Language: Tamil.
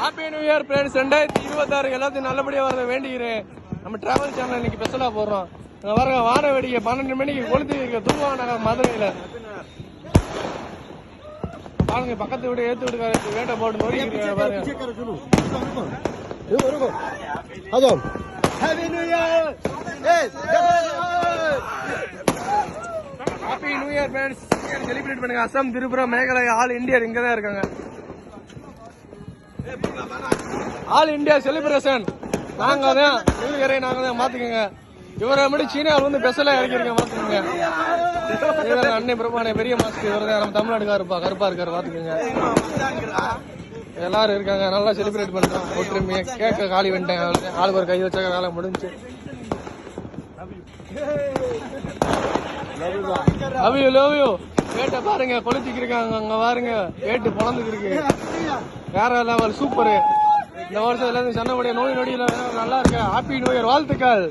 Happy new year friends. 2026 எல்லாத்தையும் நல்லபடியா வரத வேண்டிக்கிறேன். நம்ம டிராவல் சேனல் இன்னைக்கு ஸ்பெஷலா போடுறோம். பாருங்க, வான வேடிக்கை 12 மணிக்கு கொளுத்தி தூங்குவாங்க மதுரையில. பாருங்க, பக்கத்து வீடு ஏத்து வீட்டுக்கார வேட்டை போட்டு நோடிக்கிறீங்க பாருங்க. Happy new year friends. Celebrate பண்ணுங்க. அசாம், திரிபுரா, மேகாலயா, ஆல் இந்தியா இங்கதான் இருக்காங்க. ஆல் இந்தியா செலிப்ரேஷன் நாங்க தான். நாங்க தான் மாத்துக்கங்க. இவரை மட்டும் சீனாவில் வந்து பெசலா இறக்கிருக்க மாத்துக்கங்க. அன்னை பிரபானே பெரிய மாஸ்க் இவர் தான். நம்ம தமிழ்நாடுக்காருப்பா, கருப்பா இருக்காரு, பாத்துக்கோங்க. எல்லாரும் இருக்காங்க. நல்லா செலிப்ரேட் பண்றோம் ஒற்றுமையா. கேட்க காலி வந்துட்டேன். ஆளுக்கு ஒரு கை வச்ச காலம் முடிஞ்சு. Love you. வேட்டை பாருங்க, கொளுத்திக்கு இருக்காங்க அங்க பாருங்க. வேட்டு பொழந்துக்கு இருக்கு. வேற லெவல், சூப்பரு. இந்த வருஷம் எல்லாத்தையும் சண்டை நோய் நொடியில நல்லா இருக்கு. ஹாப்பி நியூ இயர் வாழ்த்துக்கள்.